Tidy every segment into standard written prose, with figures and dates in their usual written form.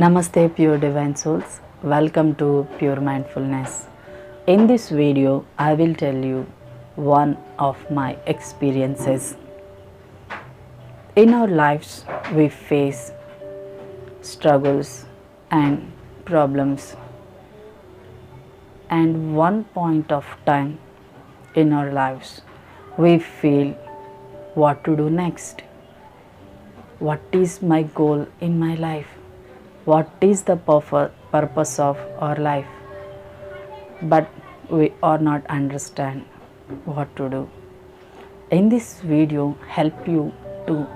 Namaste, pure divine souls. Welcome to Pure Mindfulness. In this video, I will tell you one of my experiences. In our lives, we face struggles and problems, and one point of time in our lives, we feel what to do next. What is my goal in my life? What is the purpose of our life? But we are not understand what to do. In this video, help you to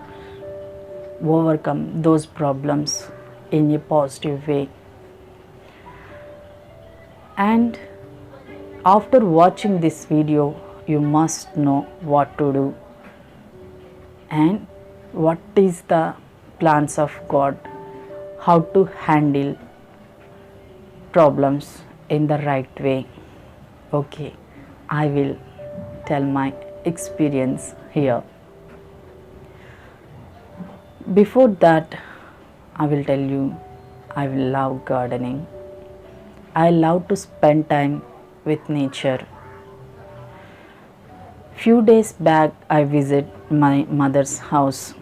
overcome those problems in a positive way. And after watching this video, you must know what to do and what is the plans of God, how to handle problems in the right way. Okay, I will tell my experience here. Before that, I will tell you I will love gardening. I love to spend time with nature. Few days back, I visit my mother's house.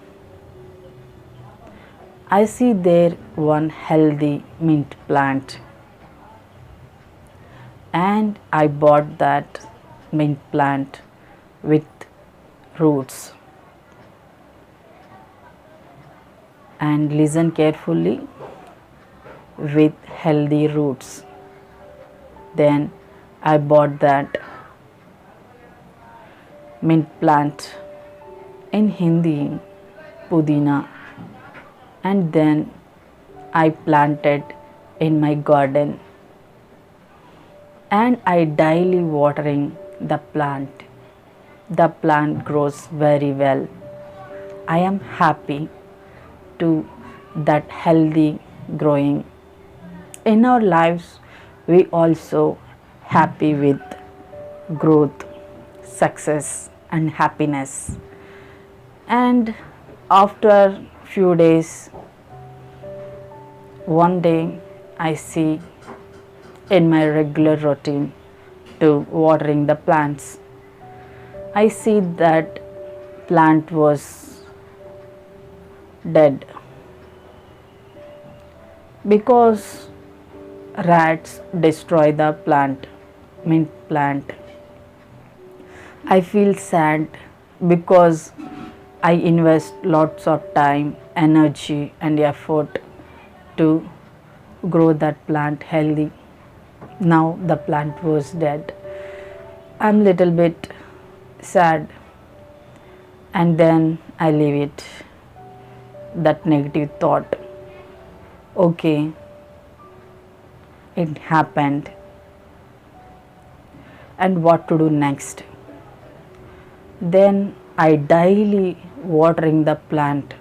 I see there one healthy mint plant, and I bought that mint plant with roots. And listen carefully, with healthy roots. Then I bought that mint plant, in Hindi pudina, and then I planted in my garden, and I daily watering the plant. The plant grows very well. I am happy to that healthy growing. In our lives, we also happy with growth, success and happiness. And after few days, one day I see in my regular routine to watering the plants, I see that plant was dead because rats destroy the plant, mint plant. I feel sad because I invest lots of time, energy and effort to grow that plant healthy. Now the plant was dead. I'm little bit sad, and then I leave it, that negative thought. Okay, it happened, and what to do next? Then I daily watering the plant.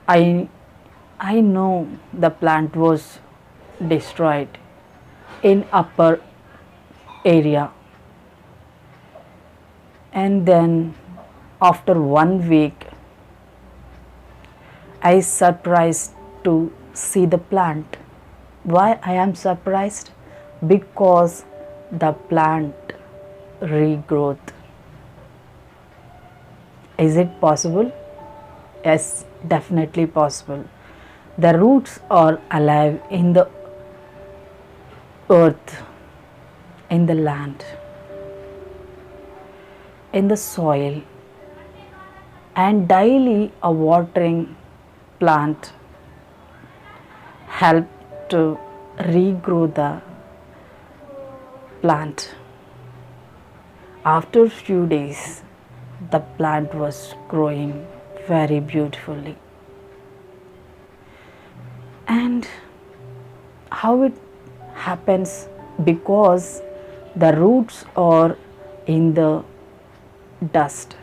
I know the plant was destroyed in upper area, and then after 1 week I surprised to see the plant. Why I am surprised? Because the plant regrowth. Is it possible? Yes, definitely possible. The roots are alive in the earth, in the land, in the soil, and daily a watering plant help to regrow the plant. After few days, the plant was growing very beautifully. And how it happens? Because the roots are in the dust.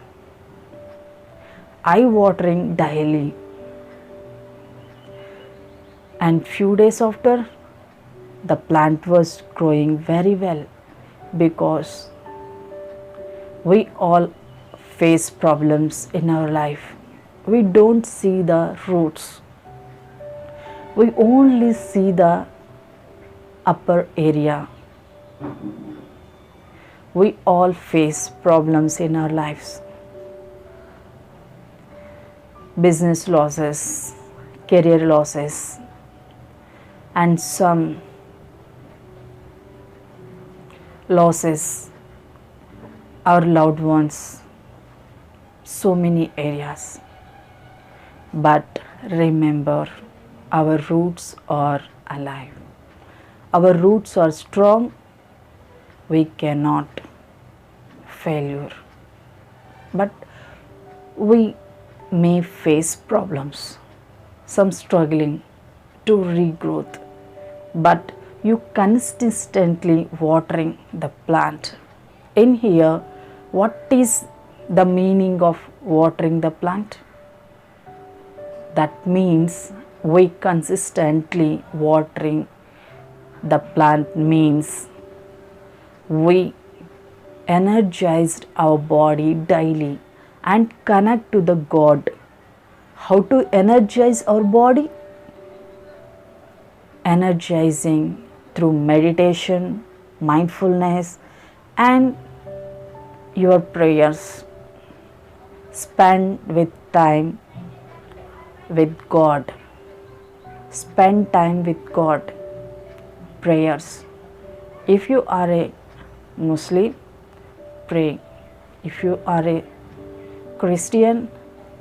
I watering daily, and few days after, the plant was growing very well, because we all face problems in our life. We don't see the roots, We only see the upper area. We all face problems in our lives. Business losses, career losses, and some losses, our loved ones, so many areas. But remember, our roots are alive. Our roots are strong. We cannot failure. But we may face problems, some struggling to regrowth, but you consistently watering the plant. In here, what is the meaning of watering the plant? That means we consistently watering the plant means we energized our body daily and connect to the God. How to energize our body? Energizing through meditation, mindfulness, and your prayers. Spend with time with God. Spend time with God. Prayers. If you are a Muslim, pray. If you are a Christian,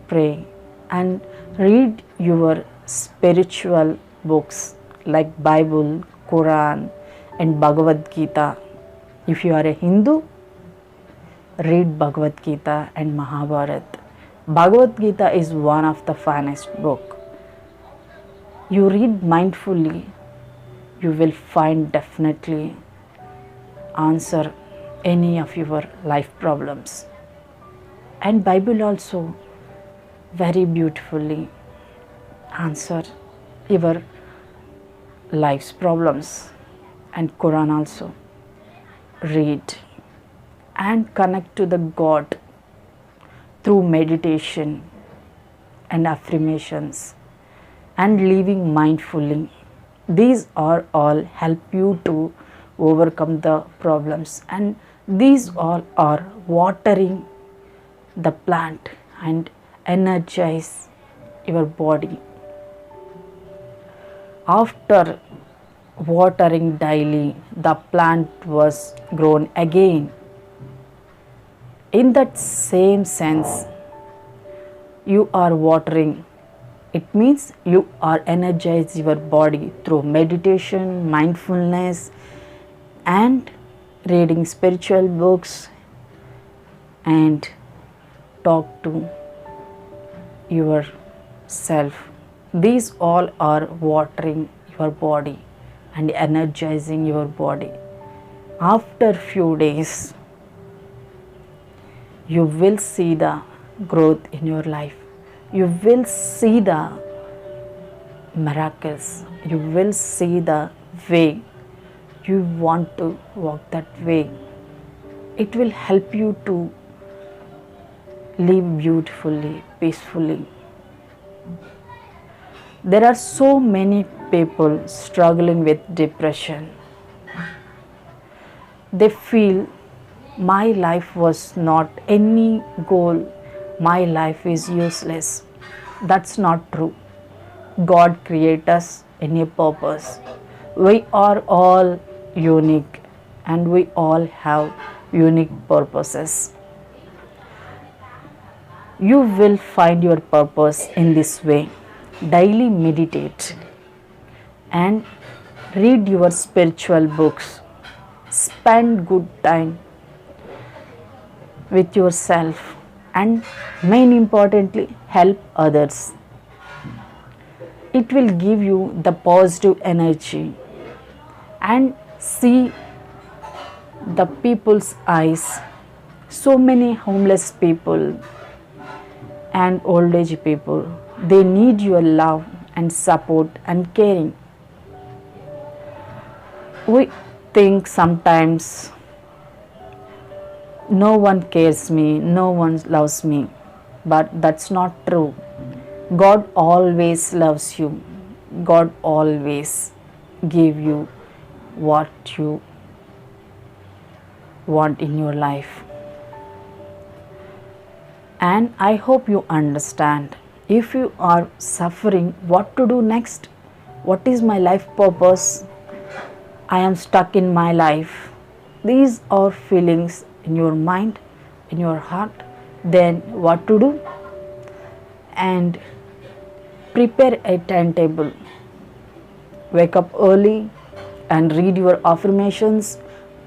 pray and read your spiritual books like Bible, Quran and Bhagavad Gita. If you are a Hindu, read Bhagavad Gita and Mahabharata. Bhagavad Gita is one of the finest book. You read mindfully, you will find definitely answer any of your life problems. And Bible also very beautifully answer your life's problems. And Quran also. Read and connect to the God through meditation and affirmations and living mindfully. These are all help you to overcome the problems, and these all are watering the plant and energize your body. After watering daily, the plant was grown again. In that same sense, you are watering. It means you are energize your body through meditation, mindfulness, and reading spiritual books and talk to yourself. These all are watering your body and energizing your body. After few days, you will see the growth in your life. You will see the miracles. You will see the way you want to walk that way. It will help you to live beautifully, peacefully. There are so many people struggling with depression. They feel my life was not any goal, my life is useless. That's not true. God created us in a purpose. We are all unique and we all have unique purposes. You will find your purpose in this way. Daily meditate and read your spiritual books. Spend good time with yourself and main importantly help others. It will give you the positive energy and see the people's eyes. So many homeless people and old age people, they need your love and support and caring. We think sometimes no one cares me, no one loves me, but that's not true. God always loves you. God always give you what you want in your life. And I hope you understand. If you are suffering, what to do next? What is my life purpose? I am stuck in my life. These are feelings in your mind, in your heart. Then what to do? And prepare a timetable. Wake up early and read your affirmations,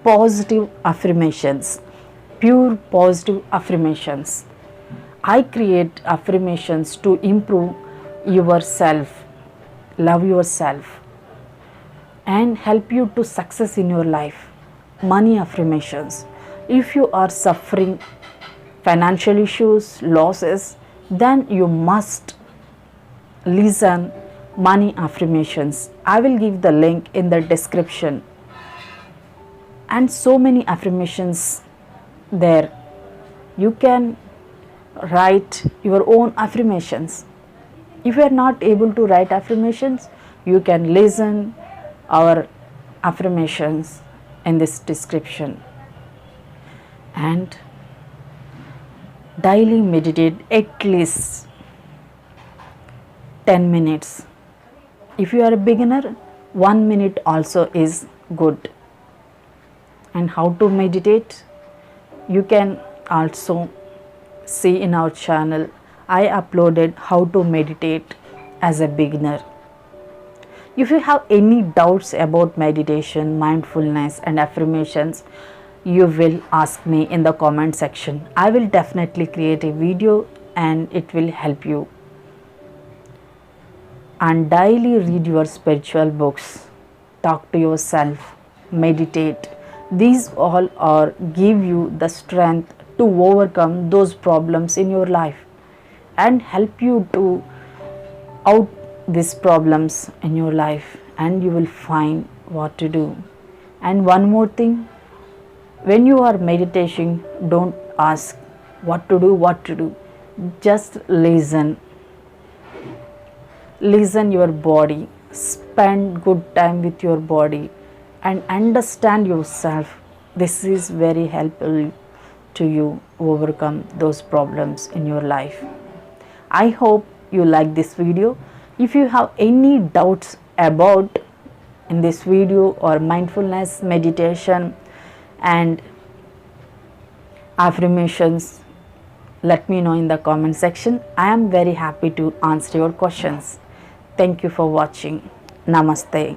positive affirmations, pure positive affirmations. I create affirmations to improve yourself, love yourself, and help you to success in your life. Money affirmations. If you are suffering financial issues, losses, then you must listen money affirmations. I will give the link in the description. And so many affirmations there. You can write your own affirmations. If you are not able to write affirmations, you can listen our affirmations in this description. And daily meditate at least 10 minutes. If you are a beginner, 1 minute also is good. And how to meditate? You can also see in our channel. I uploaded how to meditate as a beginner. If you have any doubts about meditation, mindfulness and affirmations, you will ask me in the comment section. I will definitely create a video and it will help you. And daily read your spiritual books, talk to yourself, meditate. These all are give you the strength to overcome those problems in your life and help you to out these problems in your life, and you will find what to do. And one more thing, when you are meditating, don't ask what to do. Just listen your body, spend good time with your body and understand yourself. This is very helpful to you overcome those problems in your life. I hope you like this video. If you have any doubts about in this video or mindfulness, meditation and affirmations, let me know in the comment section. I am very happy to answer your questions. Thank you for watching. Namaste.